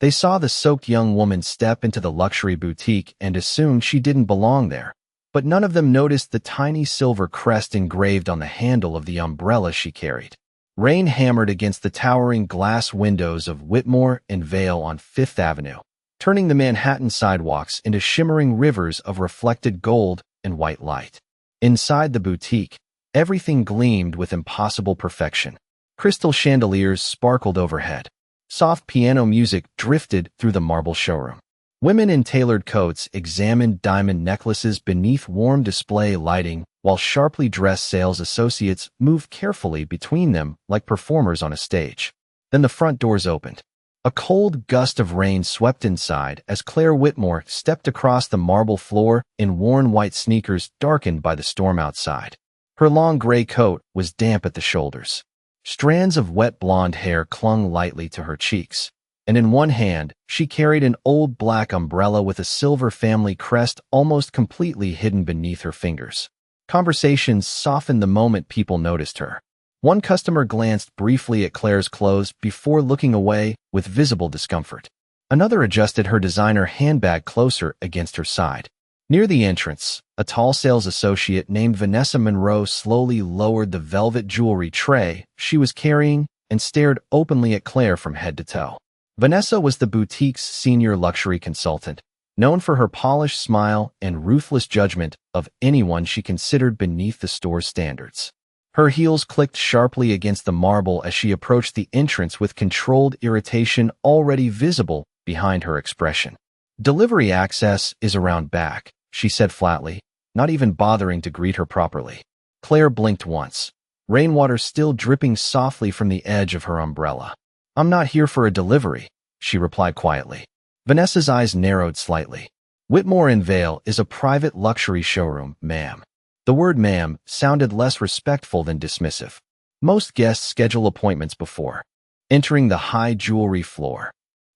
They saw the soaked young woman step into the luxury boutique and assumed she didn't belong there, but none of them noticed the tiny silver crest engraved on the handle of the umbrella she carried. Rain hammered against the towering glass windows of Whitmore and Vale on Fifth Avenue, turning the Manhattan sidewalks into shimmering rivers of reflected gold and white light. Inside the boutique, everything gleamed with impossible perfection. Crystal chandeliers sparkled overhead. Soft piano music drifted through the marble showroom. Women in tailored coats examined diamond necklaces beneath warm display lighting, while sharply dressed sales associates moved carefully between them like performers on a stage. Then the front doors opened. A cold gust of rain swept inside as Claire Whitmore stepped across the marble floor in worn white sneakers darkened by the storm outside. Her long gray coat was damp at the shoulders. Strands of wet blonde hair clung lightly to her cheeks, and in one hand she carried an old black umbrella with a silver family crest almost completely hidden beneath her fingers. Conversations softened the moment people noticed her. One customer glanced briefly at Claire's clothes before looking away with visible discomfort. Another adjusted her designer handbag closer against her side. Near the entrance, a tall sales associate named Vanessa Monroe slowly lowered the velvet jewelry tray she was carrying and stared openly at Claire from head to toe. Vanessa was the boutique's senior luxury consultant, known for her polished smile and ruthless judgment of anyone she considered beneath the store's standards. Her heels clicked sharply against the marble as she approached the entrance with controlled irritation already visible behind her expression. "Delivery access is around back," she said flatly, not even bothering to greet her properly. Claire blinked once, rainwater still dripping softly from the edge of her umbrella. "I'm not here for a delivery," she replied quietly. Vanessa's eyes narrowed slightly. "Whitmore and Vale is a private luxury showroom, ma'am." The word ma'am sounded less respectful than dismissive. Most guests schedule appointments before entering the high jewelry floor.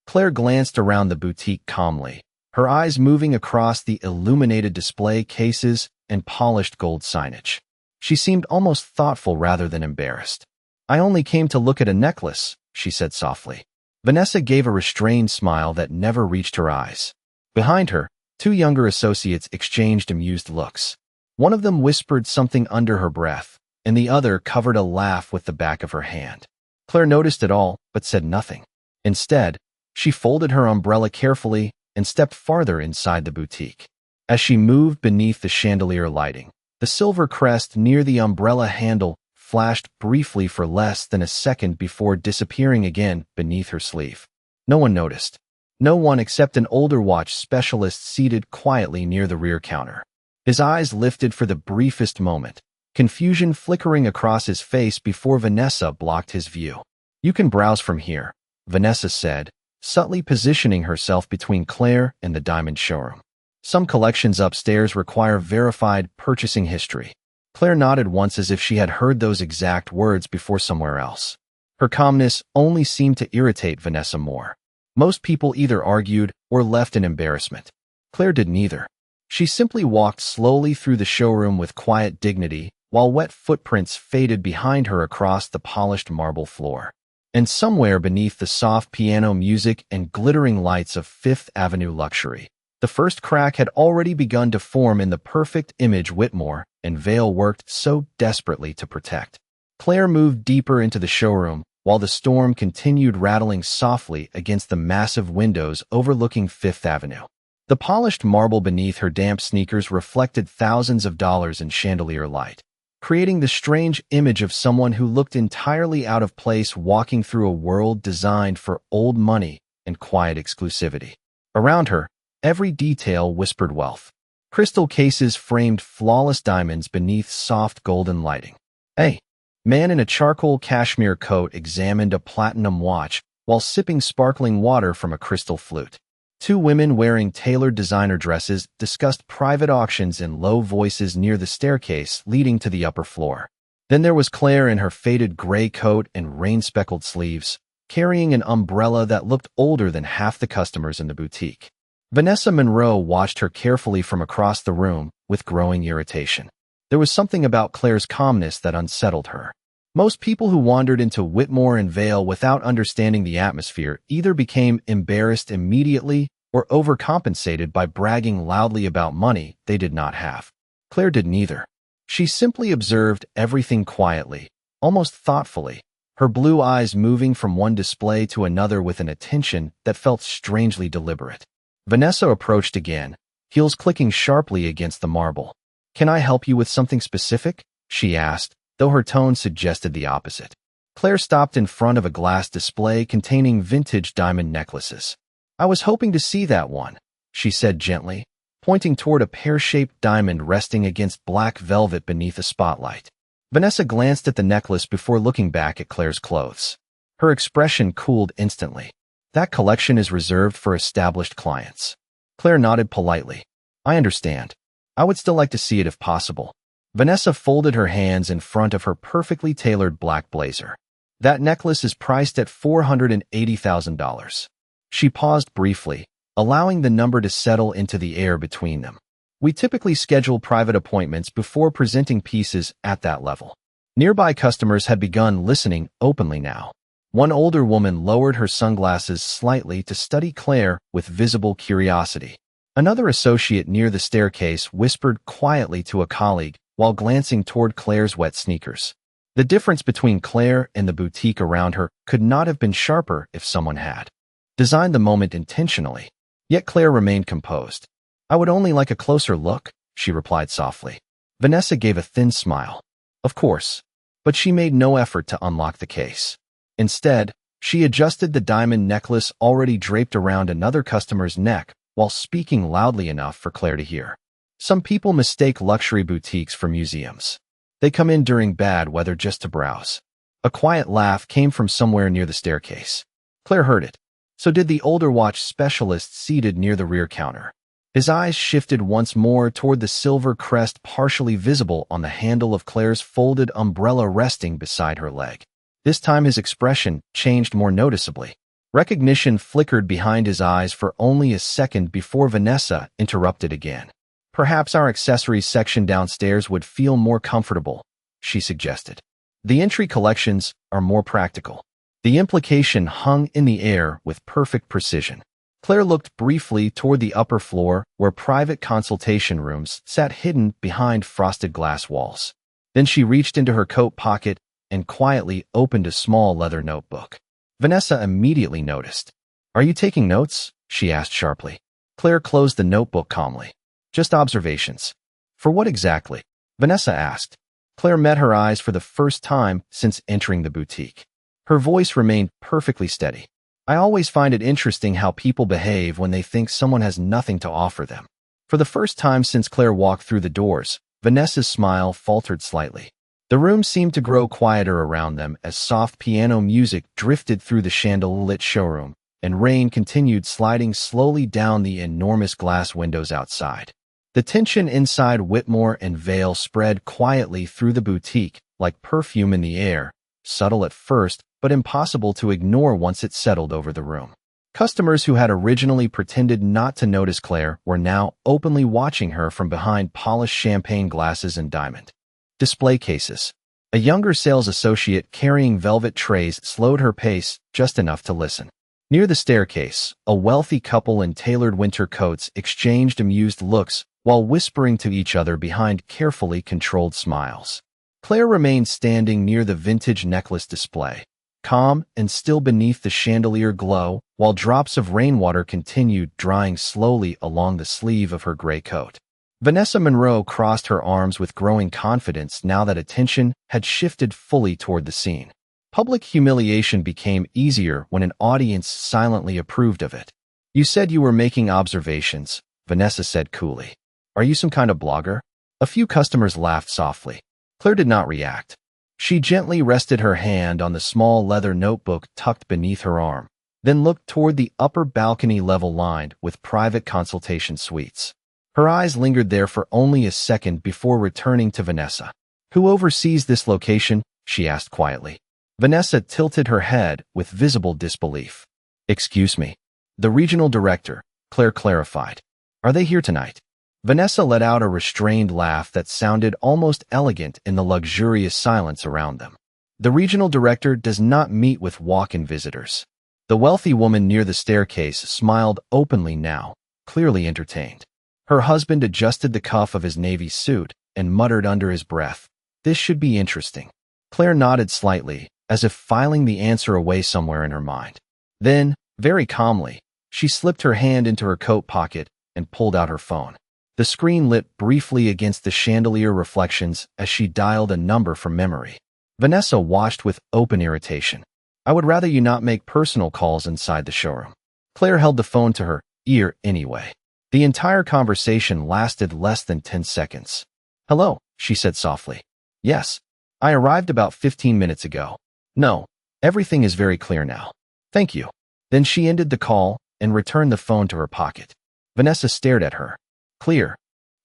Claire glanced around the boutique calmly, her eyes moving across the illuminated display cases and polished gold signage. She seemed almost thoughtful rather than embarrassed. "I only came to look at a necklace," she said softly. Vanessa gave a restrained smile that never reached her eyes. Behind her, two younger associates exchanged amused looks. One of them whispered something under her breath, and the other covered a laugh with the back of her hand. Claire noticed it all, but said nothing. Instead, she folded her umbrella carefully and stepped farther inside the boutique. As she moved beneath the chandelier lighting, the silver crest near the umbrella handle flashed briefly for less than a second before disappearing again beneath her sleeve. No one noticed. No one except an older watch specialist seated quietly near the rear counter. His eyes lifted for the briefest moment, confusion flickering across his face before Vanessa blocked his view. "You can browse from here," Vanessa said, subtly positioning herself between Claire and the diamond showroom. "Some collections upstairs require verified purchasing history." Claire nodded once as if she had heard those exact words before somewhere else. Her calmness only seemed to irritate Vanessa more. Most people either argued or left in embarrassment. Claire did neither. She simply walked slowly through the showroom with quiet dignity, while wet footprints faded behind her across the polished marble floor. And somewhere beneath the soft piano music and glittering lights of Fifth Avenue luxury, the first crack had already begun to form in the perfect image Whitmore and Vale worked so desperately to protect. Claire moved deeper into the showroom, while the storm continued rattling softly against the massive windows overlooking Fifth Avenue. The polished marble beneath her damp sneakers reflected thousands of dollars in chandelier light, creating the strange image of someone who looked entirely out of place walking through a world designed for old money and quiet exclusivity. Around her, every detail whispered wealth. Crystal cases framed flawless diamonds beneath soft golden lighting. A man in a charcoal cashmere coat examined a platinum watch while sipping sparkling water from a crystal flute. Two women wearing tailored designer dresses discussed private auctions in low voices near the staircase leading to the upper floor. Then there was Claire in her faded gray coat and rain-speckled sleeves, carrying an umbrella that looked older than half the customers in the boutique. Vanessa Monroe watched her carefully from across the room with growing irritation. There was something about Claire's calmness that unsettled her. Most people who wandered into Whitmore and Vale without understanding the atmosphere either became embarrassed immediately or overcompensated by bragging loudly about money they did not have. Claire did neither. She simply observed everything quietly, almost thoughtfully, her blue eyes moving from one display to another with an attention that felt strangely deliberate. Vanessa approached again, heels clicking sharply against the marble. "Can I help you with something specific?" she asked, though her tone suggested the opposite. Claire stopped in front of a glass display containing vintage diamond necklaces. "I was hoping to see that one," she said gently, pointing toward a pear-shaped diamond resting against black velvet beneath a spotlight. Vanessa glanced at the necklace before looking back at Claire's clothes. Her expression cooled instantly. "That collection is reserved for established clients." Claire nodded politely. "I understand. I would still like to see it if possible." Vanessa folded her hands in front of her perfectly tailored black blazer. "That necklace is priced at $480,000. She paused briefly, allowing the number to settle into the air between them. "We typically schedule private appointments before presenting pieces at that level." Nearby customers had begun listening openly now. One older woman lowered her sunglasses slightly to study Claire with visible curiosity. Another associate near the staircase whispered quietly to a colleague while glancing toward Claire's wet sneakers. The difference between Claire and the boutique around her could not have been sharper if someone had designed the moment intentionally. Yet Claire remained composed. "I would only like a closer look," she replied softly. Vanessa gave a thin smile. "Of course." But she made no effort to unlock the case. Instead, she adjusted the diamond necklace already draped around another customer's neck while speaking loudly enough for Claire to hear. "Some people mistake luxury boutiques for museums. They come in during bad weather just to browse." A quiet laugh came from somewhere near the staircase. Claire heard it. So did the older watch specialist seated near the rear counter. His eyes shifted once more toward the silver crest partially visible on the handle of Claire's folded umbrella resting beside her leg. This time his expression changed more noticeably. Recognition flickered behind his eyes for only a second before Vanessa interrupted again. "Perhaps our accessories section downstairs would feel more comfortable," she suggested. "The entry collections are more practical." The implication hung in the air with perfect precision. Claire looked briefly toward the upper floor where private consultation rooms sat hidden behind frosted glass walls. Then she reached into her coat pocket and quietly opened a small leather notebook. Vanessa immediately noticed. "Are you taking notes?" she asked sharply. Claire closed the notebook calmly. "Just observations." "For what exactly?" Vanessa asked. Claire met her eyes for the first time since entering the boutique. Her voice remained perfectly steady. "I always find it interesting how people behave when they think someone has nothing to offer them." For the first time since Claire walked through the doors, Vanessa's smile faltered slightly. The room seemed to grow quieter around them as soft piano music drifted through the candle-lit showroom, and rain continued sliding slowly down the enormous glass windows outside. The tension inside Whitmore and Vale spread quietly through the boutique like perfume in the air, subtle at first, but impossible to ignore once it settled over the room. Customers who had originally pretended not to notice Claire were now openly watching her from behind polished champagne glasses and diamond display cases. A younger sales associate carrying velvet trays slowed her pace just enough to listen. Near the staircase, a wealthy couple in tailored winter coats exchanged amused looks while whispering to each other behind carefully controlled smiles. Claire remained standing near the vintage necklace display, calm and still beneath the chandelier glow, while drops of rainwater continued drying slowly along the sleeve of her gray coat. Vanessa Monroe crossed her arms with growing confidence now that attention had shifted fully toward the scene. Public humiliation became easier when an audience silently approved of it. "You said you were making observations," Vanessa said coolly. "Are you some kind of blogger?" A few customers laughed softly. Claire did not react. She gently rested her hand on the small leather notebook tucked beneath her arm, then looked toward the upper balcony level lined with private consultation suites. Her eyes lingered there for only a second before returning to Vanessa. "Who oversees this location?" she asked quietly. Vanessa tilted her head with visible disbelief. "Excuse me." "The regional director," Claire clarified. "Are they here tonight?" Vanessa let out a restrained laugh that sounded almost elegant in the luxurious silence around them. The regional director does not meet with walk-in visitors. The wealthy woman near the staircase smiled openly now, clearly entertained. Her husband adjusted the cuff of his navy suit and muttered under his breath, "This should be interesting." Claire nodded slightly, as if filing the answer away somewhere in her mind. Then, very calmly, she slipped her hand into her coat pocket and pulled out her phone. The screen lit briefly against the chandelier reflections as she dialed a number from memory. Vanessa watched with open irritation. "I would rather you not make personal calls inside the showroom." Claire held the phone to her ear anyway. The entire conversation lasted less than 10 seconds. "Hello," she said softly. "Yes. I arrived about 15 minutes ago. No, everything is very clear now. Thank you." Then she ended the call and returned the phone to her pocket. Vanessa stared at her. Clear.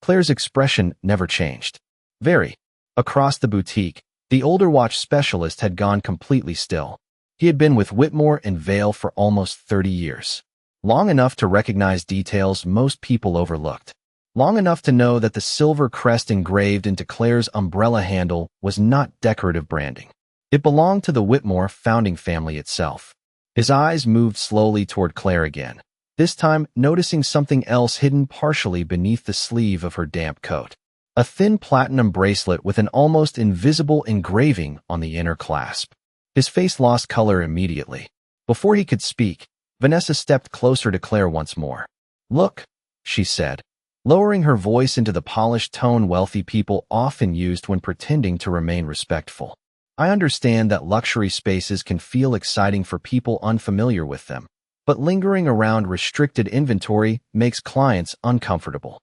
Claire's expression never changed. Very. Across the boutique, the older watch specialist had gone completely still. He had been with Whitmore and Vale for almost 30 years. Long enough to recognize details most people overlooked. Long enough to know that the silver crest engraved into Claire's umbrella handle was not decorative branding. It belonged to the Whitmore founding family itself. His eyes moved slowly toward Claire again, this time noticing something else hidden partially beneath the sleeve of her damp coat. A thin platinum bracelet with an almost invisible engraving on the inner clasp. His face lost color immediately. Before he could speak, Vanessa stepped closer to Claire once more. "Look," she said, lowering her voice into the polished tone wealthy people often used when pretending to remain respectful. "I understand that luxury spaces can feel exciting for people unfamiliar with them, but lingering around restricted inventory makes clients uncomfortable."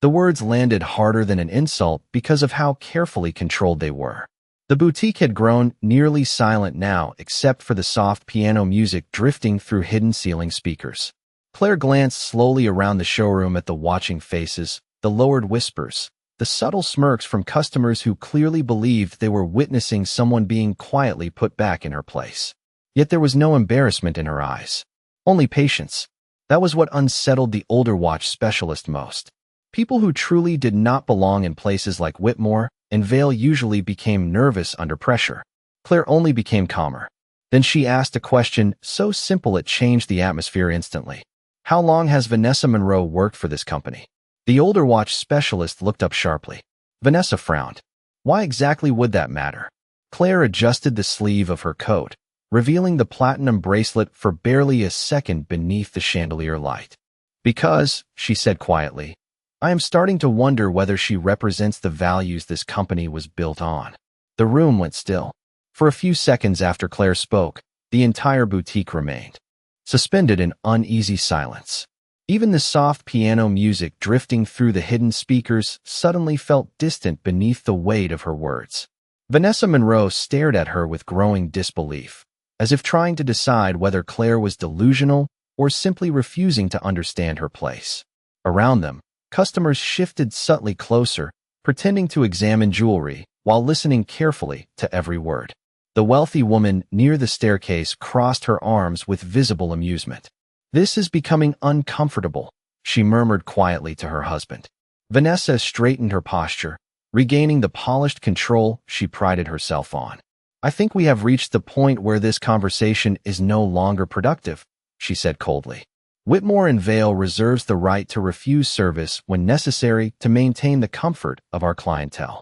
The words landed harder than an insult because of how carefully controlled they were. The boutique had grown nearly silent now except for the soft piano music drifting through hidden ceiling speakers. Claire glanced slowly around the showroom at the watching faces, the lowered whispers, the subtle smirks from customers who clearly believed they were witnessing someone being quietly put back in her place. Yet there was no embarrassment in her eyes. Only patience. That was what unsettled the older watch specialist most. People who truly did not belong in places like Whitmore and Vale usually became nervous under pressure. Claire only became calmer. Then she asked a question so simple it changed the atmosphere instantly. "How long has Vanessa Monroe worked for this company?" The older watch specialist looked up sharply. Vanessa frowned. Why exactly would that matter? Claire adjusted the sleeve of her coat, revealing the platinum bracelet for barely a second beneath the chandelier light. "Because," she said quietly, "I am starting to wonder whether she represents the values this company was built on." The room went still. For a few seconds after Claire spoke, the entire boutique remained suspended in uneasy silence. Even the soft piano music drifting through the hidden speakers suddenly felt distant beneath the weight of her words. Vanessa Monroe stared at her with growing disbelief, as if trying to decide whether Claire was delusional or simply refusing to understand her place. Around them, customers shifted subtly closer, pretending to examine jewelry while listening carefully to every word. The wealthy woman near the staircase crossed her arms with visible amusement. "This is becoming uncomfortable," she murmured quietly to her husband. Vanessa straightened her posture, regaining the polished control she prided herself on. "I think we have reached the point where this conversation is no longer productive," she said coldly. "Whitmore and Vale reserves the right to refuse service when necessary to maintain the comfort of our clientele."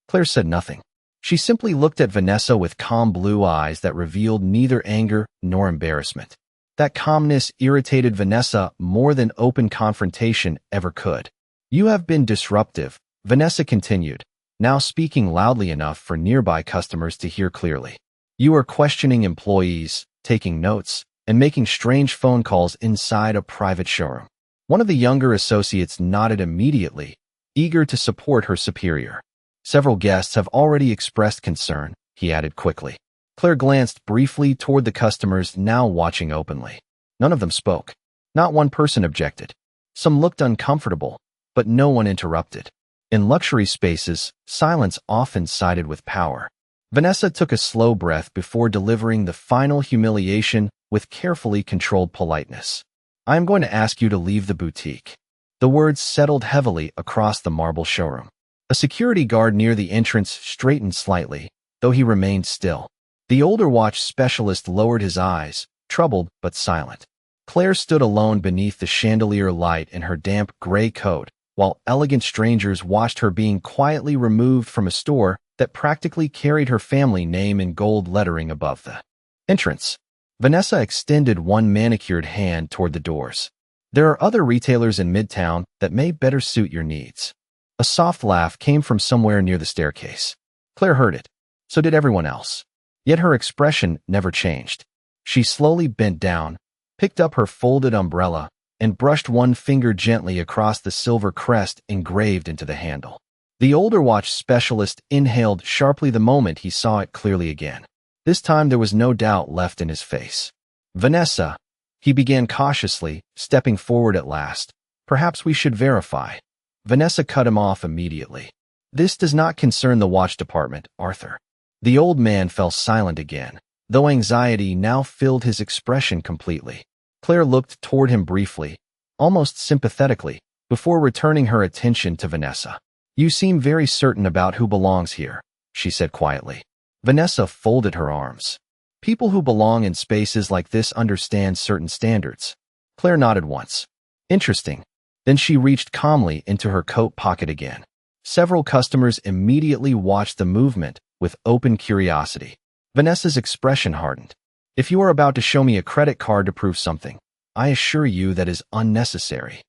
Claire said nothing. She simply looked at Vanessa with calm blue eyes that revealed neither anger nor embarrassment. That calmness irritated Vanessa more than open confrontation ever could. "You have been disruptive," Vanessa continued, now speaking loudly enough for nearby customers to hear clearly. "You are questioning employees, taking notes, and making strange phone calls inside a private showroom." One of the younger associates nodded immediately, eager to support her superior. "Several guests have already expressed concern," he added quickly. Claire glanced briefly toward the customers now watching openly. None of them spoke. Not one person objected. Some looked uncomfortable, but no one interrupted. In luxury spaces, silence often sided with power. Vanessa took a slow breath before delivering the final humiliation with carefully controlled politeness. "I am going to ask you to leave the boutique." The words settled heavily across the marble showroom. A security guard near the entrance straightened slightly, though he remained still. The older watch specialist lowered his eyes, troubled but silent. Claire stood alone beneath the chandelier light in her damp gray coat, while elegant strangers watched her being quietly removed from a store that practically carried her family name in gold lettering above the entrance. Vanessa extended one manicured hand toward the doors. There are other retailers in Midtown that may better suit your needs. A soft laugh came from somewhere near the staircase. Claire heard it. So did everyone else. Yet her expression never changed. She slowly bent down, picked up her folded umbrella, and brushed one finger gently across the silver crest engraved into the handle. The older watch specialist inhaled sharply the moment he saw it clearly again. This time there was no doubt left in his face. "Vanessa," he began cautiously, stepping forward at last. "Perhaps we should verify." Vanessa cut him off immediately. "This does not concern the watch department, Arthur." The old man fell silent again, though anxiety now filled his expression completely. Claire looked toward him briefly, almost sympathetically, before returning her attention to Vanessa. "You seem very certain about who belongs here," she said quietly. Vanessa folded her arms. "People who belong in spaces like this understand certain standards." Claire nodded once. "Interesting." Then she reached calmly into her coat pocket again. Several customers immediately watched the movement with open curiosity. Vanessa's expression hardened. "If you are about to show me a credit card to prove something, I assure you that is unnecessary."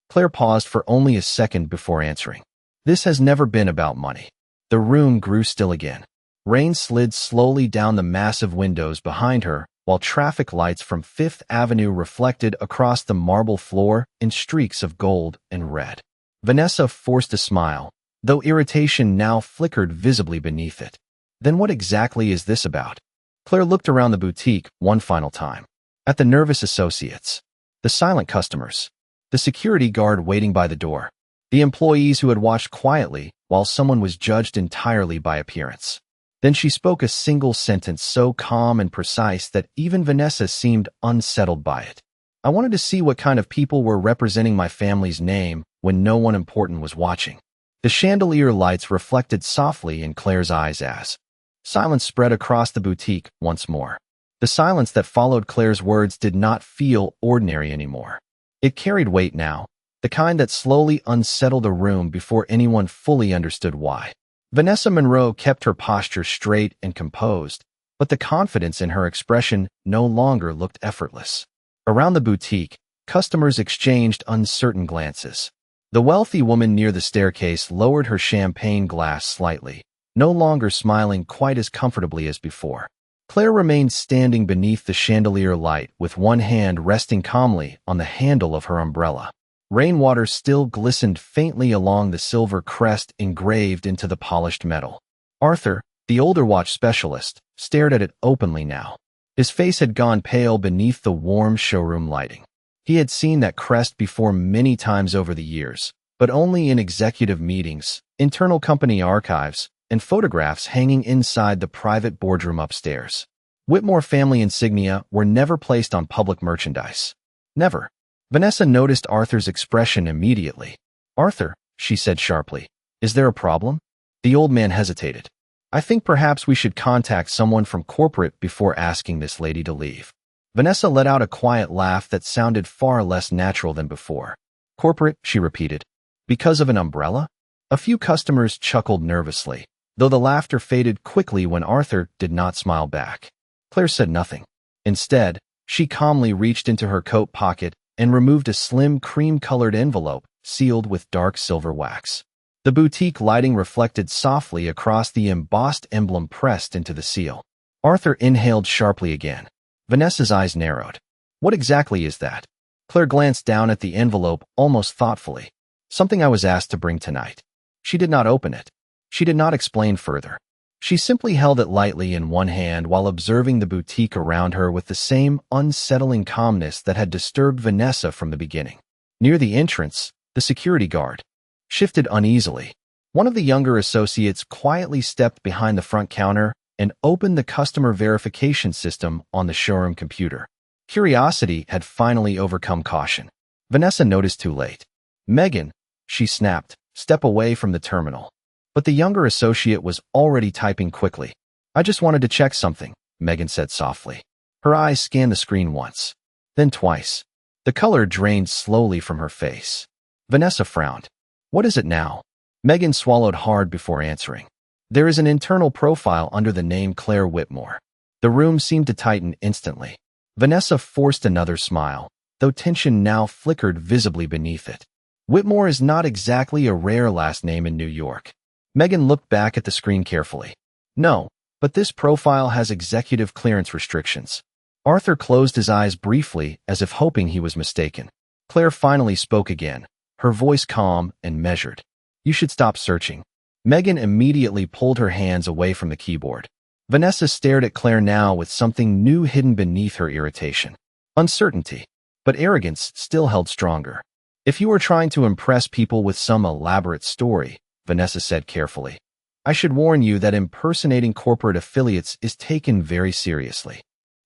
Claire paused for only a second before answering. "This has never been about money." The room grew still again. Rain slid slowly down the massive windows behind her, while traffic lights from Fifth Avenue reflected across the marble floor in streaks of gold and red. Vanessa forced a smile, though irritation now flickered visibly beneath it. "Then what exactly is this about?" Claire looked around the boutique one final time. At the nervous associates, the silent customers, the security guard waiting by the door, the employees who had watched quietly while someone was judged entirely by appearance. Then she spoke a single sentence so calm and precise that even Vanessa seemed unsettled by it. "I wanted to see what kind of people were representing my family's name when no one important was watching." The chandelier lights reflected softly in Claire's eyes as silence spread across the boutique once more. The silence that followed Claire's words did not feel ordinary anymore. It carried weight now, the kind that slowly unsettled a room before anyone fully understood why. Vanessa Monroe kept her posture straight and composed, but the confidence in her expression no longer looked effortless. Around the boutique, customers exchanged uncertain glances. The wealthy woman near the staircase lowered her champagne glass slightly, no longer smiling quite as comfortably as before. Claire remained standing beneath the chandelier light with one hand resting calmly on the handle of her umbrella. Rainwater still glistened faintly along the silver crest engraved into the polished metal. Arthur, the older watch specialist, stared at it openly now. His face had gone pale beneath the warm showroom lighting. He had seen that crest before many times over the years, but only in executive meetings, internal company archives, and photographs hanging inside the private boardroom upstairs. Whitmore family insignia were never placed on public merchandise. Never. Vanessa noticed Arthur's expression immediately. "Arthur," she said sharply, "is there a problem?" The old man hesitated. "I think perhaps we should contact someone from corporate before asking this lady to leave." Vanessa let out a quiet laugh that sounded far less natural than before. "Corporate," she repeated. "Because of an umbrella?" A few customers chuckled nervously, though the laughter faded quickly when Arthur did not smile back. Claire said nothing. Instead, she calmly reached into her coat pocket and removed a slim cream-colored envelope sealed with dark silver wax. The boutique lighting reflected softly across the embossed emblem pressed into the seal. Arthur inhaled sharply again. Vanessa's eyes narrowed. "What exactly is that?" Claire glanced down at the envelope almost thoughtfully. "Something I was asked to bring tonight." She did not open it. She did not explain further. She simply held it lightly in one hand while observing the boutique around her with the same unsettling calmness that had disturbed Vanessa from the beginning. Near the entrance, the security guard shifted uneasily. One of the younger associates quietly stepped behind the front counter and opened the customer verification system on the showroom computer. Curiosity had finally overcome caution. Vanessa noticed too late. "Megan," she snapped, "step away from the terminal." But the younger associate was already typing quickly. "I just wanted to check something," Megan said softly. Her eyes scanned the screen once, then twice. The color drained slowly from her face. Vanessa frowned. What is it now? Megan swallowed hard before answering. There is an internal profile under the name Claire Whitmore. The room seemed to tighten instantly. Vanessa forced another smile, though tension now flickered visibly beneath it. Whitmore is not exactly a rare last name in New York. Megan looked back at the screen carefully. No, but this profile has executive clearance restrictions. Arthur closed his eyes briefly as if hoping he was mistaken. Claire finally spoke again, her voice calm and measured. You should stop searching. Megan immediately pulled her hands away from the keyboard. Vanessa stared at Claire now with something new hidden beneath her irritation. Uncertainty. But arrogance still held stronger. If you were trying to impress people with some elaborate story, Vanessa said carefully, I should warn you that impersonating corporate affiliates is taken very seriously.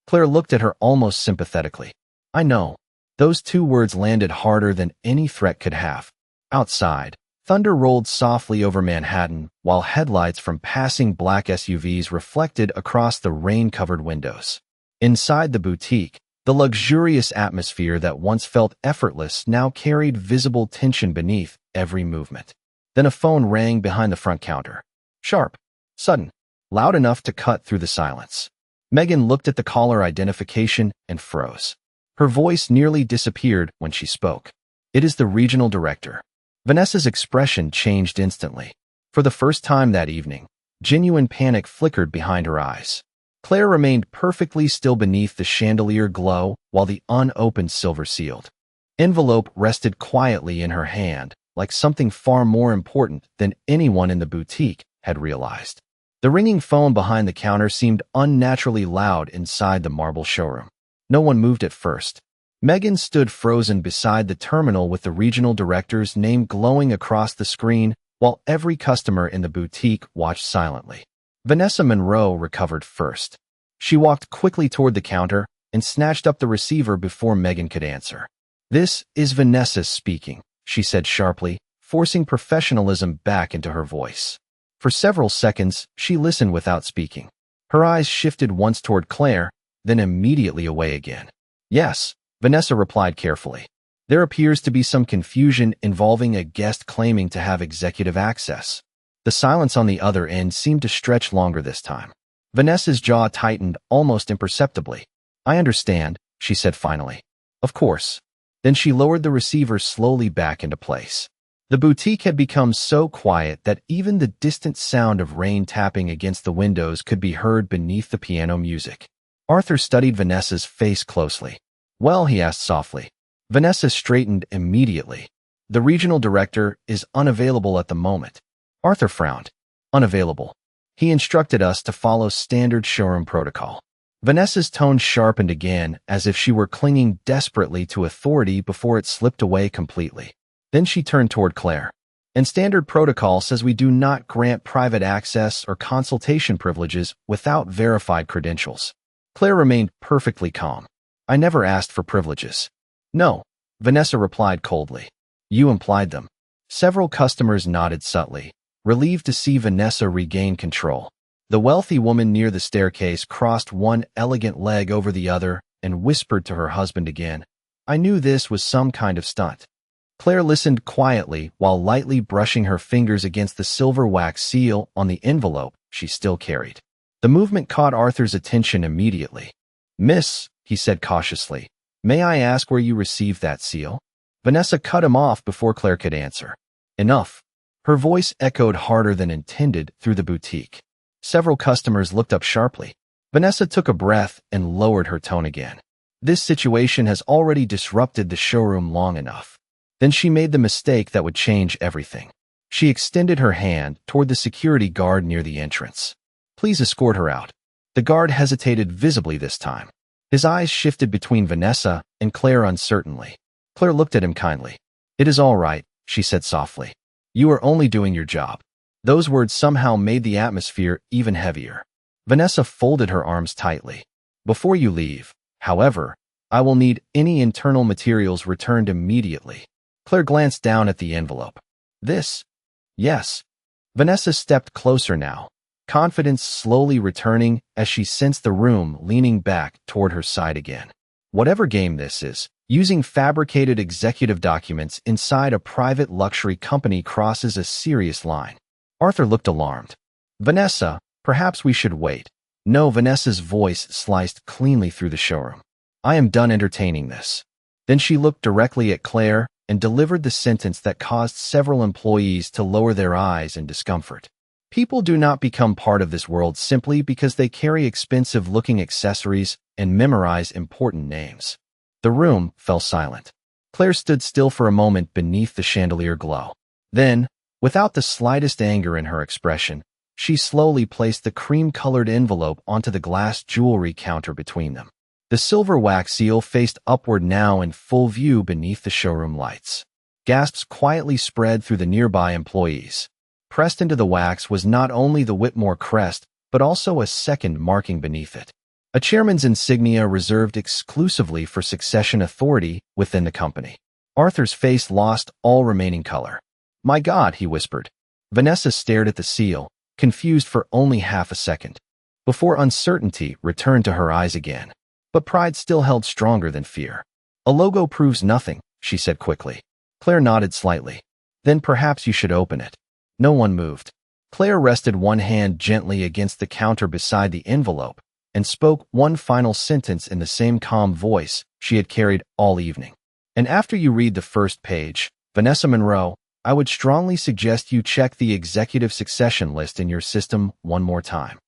Claire looked at her almost sympathetically. I know. Those two words landed harder than any threat could have. Outside, thunder rolled softly over Manhattan, while headlights from passing black SUVs reflected across the rain-covered windows. Inside the boutique, the luxurious atmosphere that once felt effortless now carried visible tension beneath every movement. Then a phone rang behind the front counter. Sharp, sudden, loud enough to cut through the silence. Megan looked at the caller identification and froze. Her voice nearly disappeared when she spoke. It is the regional director. Vanessa's expression changed instantly. For the first time that evening, genuine panic flickered behind her eyes. Claire remained perfectly still beneath the chandelier glow while the unopened silver sealed envelope rested quietly in her hand, like something far more important than anyone in the boutique had realized. The ringing phone behind the counter seemed unnaturally loud inside the marble showroom. No one moved at first. Megan stood frozen beside the terminal with the regional director's name glowing across the screen while every customer in the boutique watched silently. Vanessa Monroe recovered first. She walked quickly toward the counter and snatched up the receiver before Megan could answer. This is Vanessa speaking, she said sharply, forcing professionalism back into her voice. For several seconds, she listened without speaking. Her eyes shifted once toward Claire, then immediately away again. Yes, Vanessa replied carefully. There appears to be some confusion involving a guest claiming to have executive access. The silence on the other end seemed to stretch longer this time. Vanessa's jaw tightened almost imperceptibly. I understand, she said finally. Of course. Then she lowered the receiver slowly back into place. The boutique had become so quiet that even the distant sound of rain tapping against the windows could be heard beneath the piano music. Arthur studied Vanessa's face closely. Well, he asked softly. Vanessa straightened immediately. The regional director is unavailable at the moment. Arthur frowned. Unavailable. He instructed us to follow standard showroom protocol. Vanessa's tone sharpened again as if she were clinging desperately to authority before it slipped away completely. Then she turned toward Claire. And standard protocol says we do not grant private access or consultation privileges without verified credentials. Claire remained perfectly calm. I never asked for privileges. No, Vanessa replied coldly. You implied them. Several customers nodded subtly, relieved to see Vanessa regain control. The wealthy woman near the staircase crossed one elegant leg over the other and whispered to her husband again. I knew this was some kind of stunt. Claire listened quietly while lightly brushing her fingers against the silver wax seal on the envelope she still carried. The movement caught Arthur's attention immediately. Miss, he said cautiously, may I ask where you received that seal? Vanessa cut him off before Claire could answer. Enough. Her voice echoed harder than intended through the boutique. Several customers looked up sharply. Vanessa took a breath and lowered her tone again. This situation has already disrupted the showroom long enough. Then she made the mistake that would change everything. She extended her hand toward the security guard near the entrance. Please escort her out. The guard hesitated visibly this time. His eyes shifted between Vanessa and Claire uncertainly. Claire looked at him kindly. It is all right, she said softly. You are only doing your job. Those words somehow made the atmosphere even heavier. Vanessa folded her arms tightly. Before you leave, however, I will need any internal materials returned immediately. Claire glanced down at the envelope. This? Yes. Vanessa stepped closer now. confidence slowly returning as she sensed the room leaning back toward her side again. Whatever game this is, using fabricated executive documents inside a private luxury company crosses a serious line. Arthur looked alarmed. Vanessa, perhaps we should wait. No, Vanessa's voice sliced cleanly through the showroom. I am done entertaining this. Then she looked directly at Claire and delivered the sentence that caused several employees to lower their eyes in discomfort. People do not become part of this world simply because they carry expensive-looking accessories and memorize important names. The room fell silent. Claire stood still for a moment beneath the chandelier glow. Then, without the slightest anger in her expression, she slowly placed the cream-colored envelope onto the glass jewelry counter between them. The silver wax seal faced upward now in full view beneath the showroom lights. Gasps quietly spread through the nearby employees. Pressed into the wax was not only the Whitmore crest, but also a second marking beneath it. A chairman's insignia reserved exclusively for succession authority within the company. Arthur's face lost all remaining color. My God, he whispered. Vanessa stared at the seal, confused for only half a second, before uncertainty returned to her eyes again. But pride still held stronger than fear. A logo proves nothing, she said quickly. Claire nodded slightly. Then perhaps you should open it. No one moved. Claire rested one hand gently against the counter beside the envelope and spoke one final sentence in the same calm voice she had carried all evening. And after you read the first page, Vanessa Monroe, I would strongly suggest you check the executive succession list in your system one more time.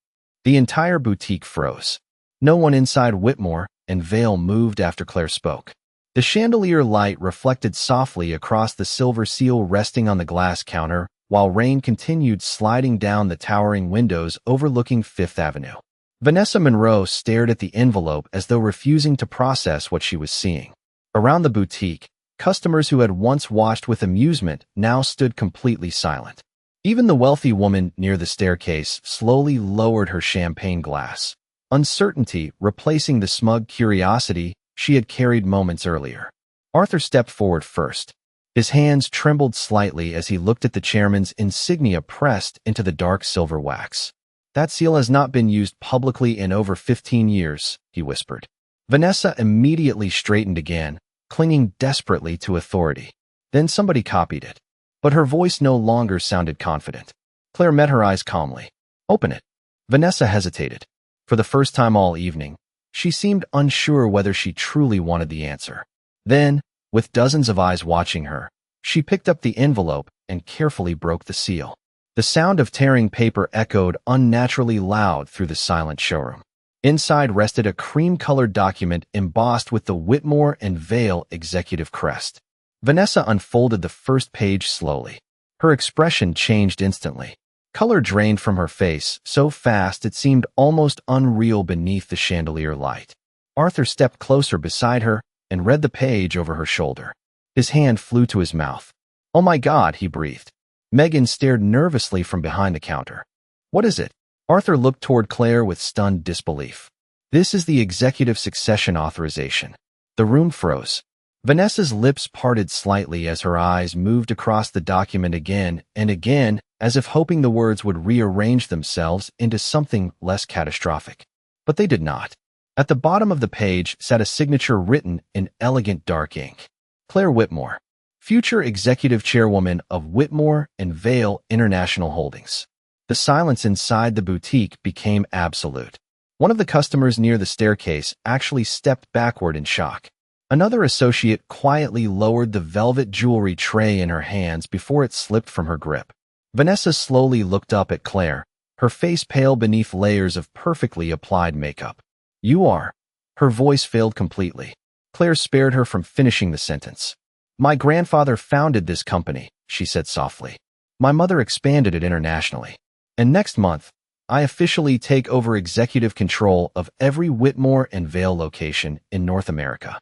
The entire boutique froze. No one inside Whitmore and Vale moved after Claire spoke. The chandelier light reflected softly across the silver seal resting on the glass counter, while rain continued sliding down the towering windows overlooking Fifth Avenue. Vanessa Monroe stared at the envelope as though refusing to process what she was seeing. Around the boutique, customers who had once watched with amusement now stood completely silent. Even the wealthy woman near the staircase slowly lowered her champagne glass, uncertainty replacing the smug curiosity she had carried moments earlier. Arthur stepped forward first. His hands trembled slightly as he looked at the chairman's insignia pressed into the dark silver wax. That seal has not been used publicly in over 15 years, he whispered. Vanessa immediately straightened again, clinging desperately to authority. Then somebody copied it. But her voice no longer sounded confident. Claire met her eyes calmly. Open it. Vanessa hesitated. For the first time all evening, she seemed unsure whether she truly wanted the answer. Then, with dozens of eyes watching her, she picked up the envelope and carefully broke the seal. The sound of tearing paper echoed unnaturally loud through the silent showroom. Inside rested a cream-colored document embossed with the Whitmore and Vale executive crest. Vanessa unfolded the first page slowly. Her expression changed instantly. Color drained from her face so fast it seemed almost unreal beneath the chandelier light. Arthur stepped closer beside her and read the page over her shoulder. His hand flew to his mouth. Oh my God, he breathed. Megan stared nervously from behind the counter. What is it? Arthur looked toward Claire with stunned disbelief. This is the executive succession authorization. The room froze. Vanessa's lips parted slightly as her eyes moved across the document again and again, as if hoping the words would rearrange themselves into something less catastrophic. But they did not. At the bottom of the page sat a signature written in elegant dark ink. Claire Whitmore, future executive chairwoman of Whitmore and Vale International Holdings. The silence inside the boutique became absolute. One of the customers near the staircase actually stepped backward in shock. Another associate quietly lowered the velvet jewelry tray in her hands before it slipped from her grip. Vanessa slowly looked up at Claire, her face pale beneath layers of perfectly applied makeup. You are. Her voice failed completely. Claire spared her from finishing the sentence. My grandfather founded this company, she said softly. My mother expanded it internationally. And next month, I officially take over executive control of every Whitmore and Vale location in North America.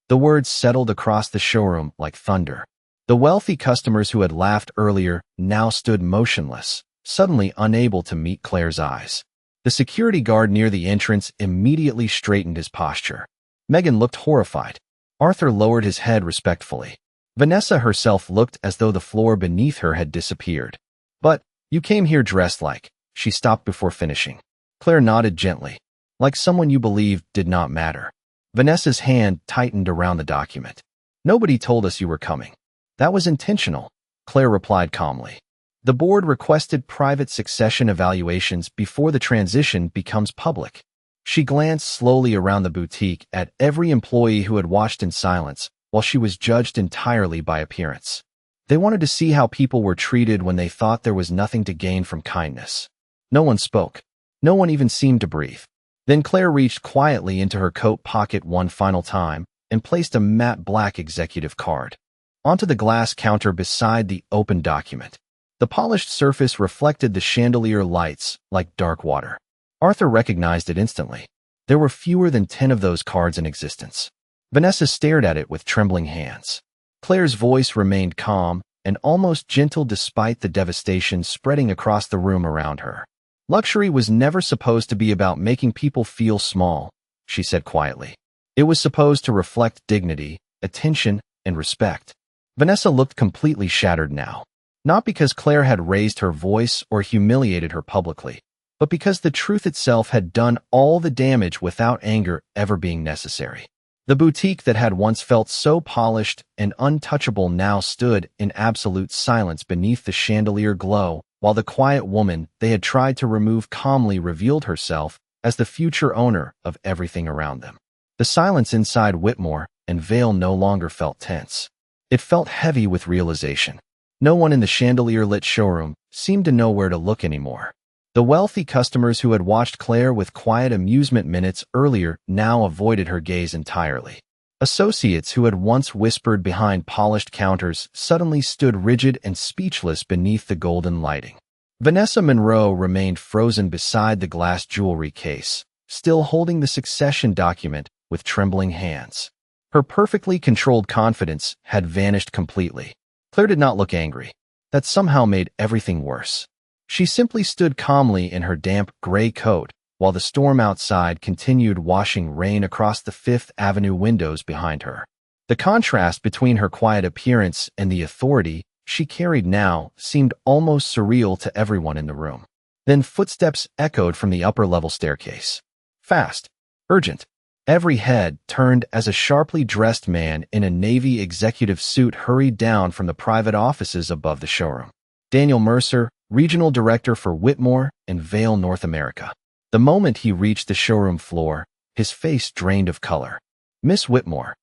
The words settled across the showroom like thunder. The wealthy customers who had laughed earlier now stood motionless, suddenly unable to meet Claire's eyes. The security guard near the entrance immediately straightened his posture. Megan looked horrified. Arthur lowered his head respectfully. Vanessa herself looked as though the floor beneath her had disappeared. But, you came here dressed like, She stopped before finishing. Claire nodded gently, like someone you believed did not matter. Vanessa's hand tightened around the document. Nobody told us you were coming. That was intentional, Claire replied calmly. The board requested private succession evaluations before the transition becomes public. She glanced slowly around the boutique at every employee who had watched in silence while she was judged entirely by appearance. They wanted to see how people were treated when they thought there was nothing to gain from kindness. No one spoke. No one even seemed to breathe. Then Claire reached quietly into her coat pocket one final time and placed a matte black executive card onto the glass counter beside the open document. The polished surface reflected the chandelier lights like dark water. Arthur recognized it instantly. There were fewer than 10 of those cards in existence. Vanessa stared at it with trembling hands. Claire's voice remained calm and almost gentle despite the devastation spreading across the room around her. Luxury was never supposed to be about making people feel small, she said quietly. It was supposed to reflect dignity, attention, and respect. Vanessa looked completely shattered now. Not because Claire had raised her voice or humiliated her publicly, but because the truth itself had done all the damage without anger ever being necessary. The boutique that had once felt so polished and untouchable now stood in absolute silence beneath the chandelier glow, while the quiet woman they had tried to remove calmly revealed herself as the future owner of everything around them. The silence inside Whitmore and Vale no longer felt tense. It felt heavy with realization. No one in the chandelier-lit showroom seemed to know where to look anymore. The wealthy customers who had watched Claire with quiet amusement minutes earlier now avoided her gaze entirely. Associates who had once whispered behind polished counters suddenly stood rigid and speechless beneath the golden lighting. Vanessa Monroe remained frozen beside the glass jewelry case, still holding the succession document with trembling hands. Her perfectly controlled confidence had vanished completely. Claire did not look angry. That somehow made everything worse. She simply stood calmly in her damp gray coat while the storm outside continued washing rain across the Fifth Avenue windows behind her. The contrast between her quiet appearance and the authority she carried now seemed almost surreal to everyone in the room. Then footsteps echoed from the upper-level staircase. Fast, urgent. Every head turned as a sharply dressed man in a navy executive suit hurried down from the private offices above the showroom. Daniel Mercer, regional director for Whitmore and Vale North America. The moment he reached the showroom floor, his face drained of color. "Miss Whitmore,"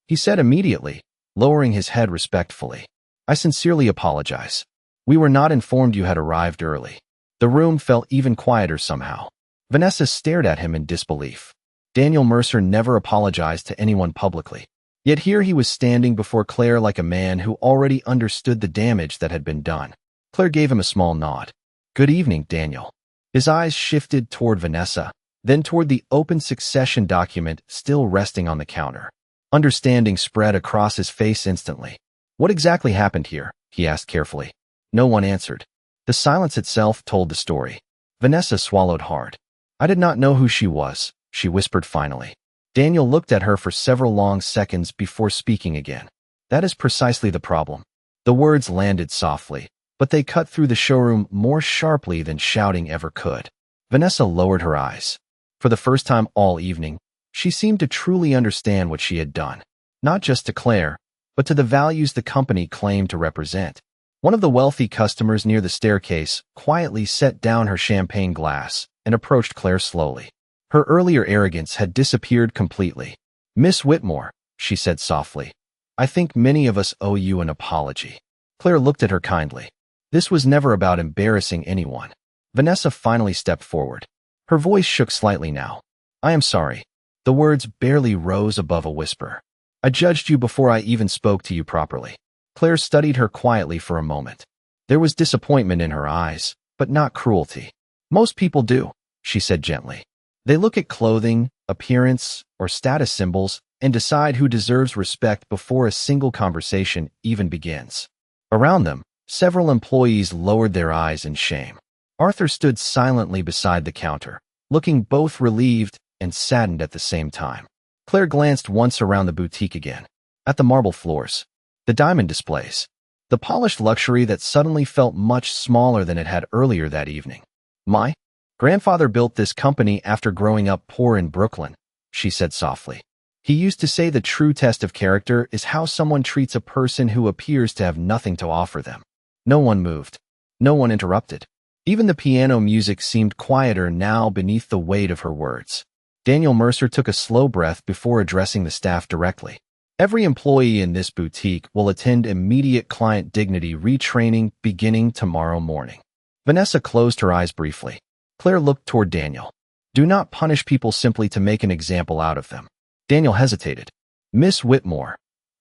he said immediately, lowering his head respectfully. "I sincerely apologize. We were not informed you had arrived early." The room felt even quieter somehow. Vanessa stared at him in disbelief. Daniel Mercer never apologized to anyone publicly. Yet here he was standing before Claire like a man who already understood the damage that had been done. Claire gave him a small nod. "Good evening, Daniel." His eyes shifted toward Vanessa, then toward the open succession document still resting on the counter. Understanding spread across his face instantly. "What exactly happened here?" he asked carefully. No one answered. The silence itself told the story. Vanessa swallowed hard. "I did not know who she was," she whispered finally. Daniel looked at her for several long seconds before speaking again. "That is precisely the problem." The words landed softly, but they cut through the showroom more sharply than shouting ever could. Vanessa lowered her eyes. For the first time all evening, she seemed to truly understand what she had done, not just to Claire, but to the values the company claimed to represent. One of the wealthy customers near the staircase quietly set down her champagne glass and approached Claire slowly. Her earlier arrogance had disappeared completely. "Miss Whitmore," she said softly, "I think many of us owe you an apology." Claire looked at her kindly. This was never about embarrassing anyone. Vanessa finally stepped forward. Her voice shook slightly now. "I am sorry." The words barely rose above a whisper. "I judged you before I even spoke to you properly." Claire studied her quietly for a moment. There was disappointment in her eyes, but not cruelty. "Most people do," she said gently. "They look at clothing, appearance, or status symbols and decide who deserves respect before a single conversation even begins." Around them, several employees lowered their eyes in shame. Arthur stood silently beside the counter, looking both relieved and saddened at the same time. Claire glanced once around the boutique again, at the marble floors, the diamond displays, the polished luxury that suddenly felt much smaller than it had earlier that evening. My grandfather built this company after growing up poor in Brooklyn, she said softly. He used to say the true test of character is how someone treats a person who appears to have nothing to offer them. No one moved. No one interrupted. Even the piano music seemed quieter now beneath the weight of her words. Daniel Mercer took a slow breath before addressing the staff directly. Every employee in this boutique will attend immediate client dignity retraining beginning tomorrow morning. Vanessa closed her eyes briefly. Claire looked toward Daniel. Do not punish people simply to make an example out of them. Daniel hesitated. Miss Whitmore,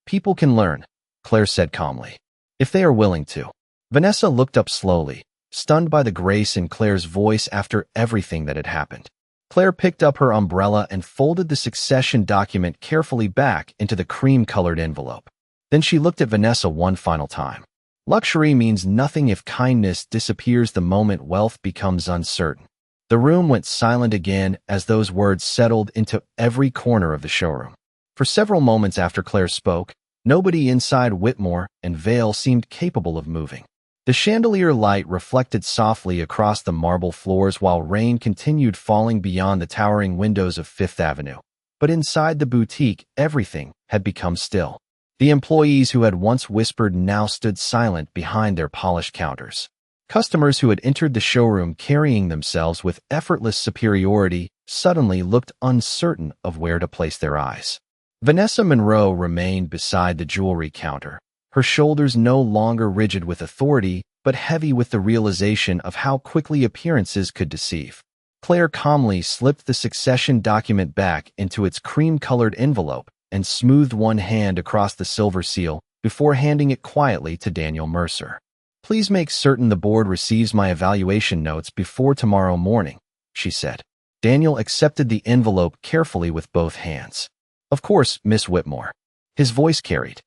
people can learn, Claire said calmly, if they are willing to. Vanessa looked up slowly, stunned by the grace in Claire's voice after everything that had happened. Claire picked up her umbrella and folded the succession document carefully back into the cream-colored envelope. Then she looked at Vanessa one final time. Luxury means nothing if kindness disappears the moment wealth becomes uncertain. The room went silent again as those words settled into every corner of the showroom. For several moments after Claire spoke, nobody inside Whitmore and Vale seemed capable of moving. The chandelier light reflected softly across the marble floors while rain continued falling beyond the towering windows of Fifth Avenue. But inside the boutique, everything had become still. The employees who had once whispered now stood silent behind their polished counters. Customers who had entered the showroom carrying themselves with effortless superiority suddenly looked uncertain of where to place their eyes. Vanessa Monroe remained beside the jewelry counter, her shoulders no longer rigid with authority, but heavy with the realization of how quickly appearances could deceive. Claire calmly slipped the succession document back into its cream-colored envelope and smoothed one hand across the silver seal before handing it quietly to Daniel Mercer. Please make certain the board receives my evaluation notes before tomorrow morning, she said. Daniel accepted the envelope carefully with both hands. Of course, Miss Whitmore. His voice carried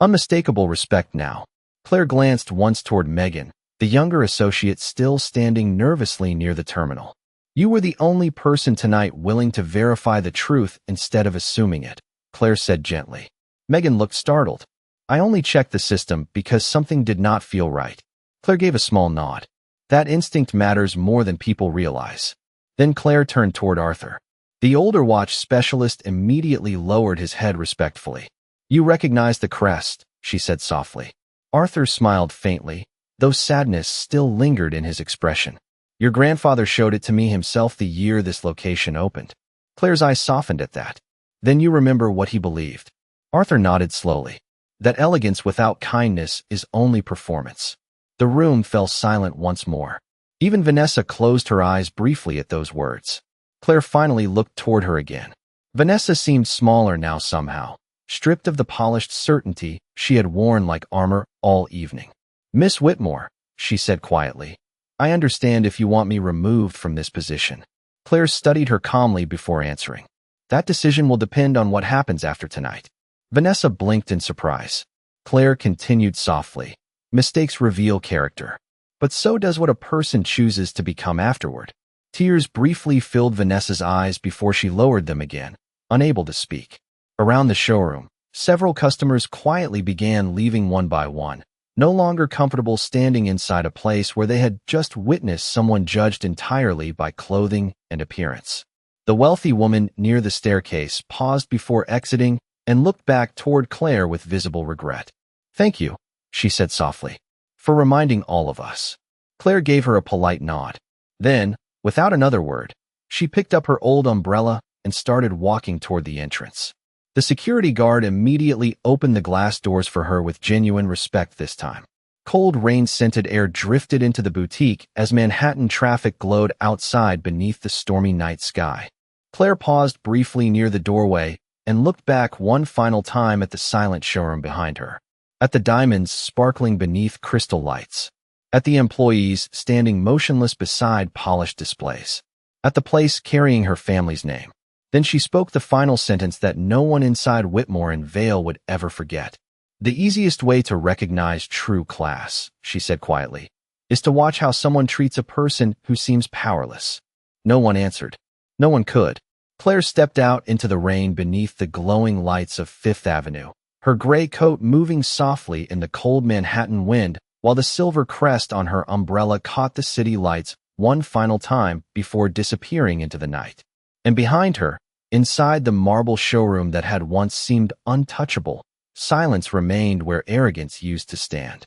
unmistakable respect now. Claire glanced once toward Megan, the younger associate still standing nervously near the terminal. You were the only person tonight willing to verify the truth instead of assuming it, Claire said gently. Megan looked startled. I only checked the system because something did not feel right. Claire gave a small nod. That instinct matters more than people realize. Then Claire turned toward Arthur. The older watch specialist immediately lowered his head respectfully. You recognize the crest, she said softly. Arthur smiled faintly, though sadness still lingered in his expression. Your grandfather showed it to me himself the year this location opened. Claire's eyes softened at that. Then you remember what he believed. Arthur nodded slowly. That elegance without kindness is only performance. The room fell silent once more. Even Vanessa closed her eyes briefly at those words. Claire finally looked toward her again. Vanessa seemed smaller now somehow, stripped of the polished certainty she had worn like armor all evening. Miss Whitmore, she said quietly, I understand if you want me removed from this position. Claire studied her calmly before answering. That decision will depend on what happens after tonight. Vanessa blinked in surprise. Claire continued softly. Mistakes reveal character. But so does what a person chooses to become afterward. Tears briefly filled Vanessa's eyes before she lowered them again, unable to speak. Around the showroom, several customers quietly began leaving one by one, no longer comfortable standing inside a place where they had just witnessed someone judged entirely by clothing and appearance. The wealthy woman near the staircase paused before exiting and looked back toward Claire with visible regret. Thank you, she said softly, for reminding all of us. Claire gave her a polite nod. Then, without another word, she picked up her old umbrella and started walking toward the entrance. The security guard immediately opened the glass doors for her with genuine respect this time. Cold rain-scented air drifted into the boutique as Manhattan traffic glowed outside beneath the stormy night sky. Claire paused briefly near the doorway and looked back one final time at the silent showroom behind her, at the diamonds sparkling beneath crystal lights, at the employees standing motionless beside polished displays, at the place carrying her family's name. Then she spoke the final sentence that no one inside Whitmore and Vale would ever forget. The easiest way to recognize true class, she said quietly, is to watch how someone treats a person who seems powerless. No one answered. No one could. Claire stepped out into the rain beneath the glowing lights of Fifth Avenue, her gray coat moving softly in the cold Manhattan wind while the silver crest on her umbrella caught the city lights one final time before disappearing into the night. And behind her, inside the marble showroom that had once seemed untouchable, silence remained where arrogance used to stand.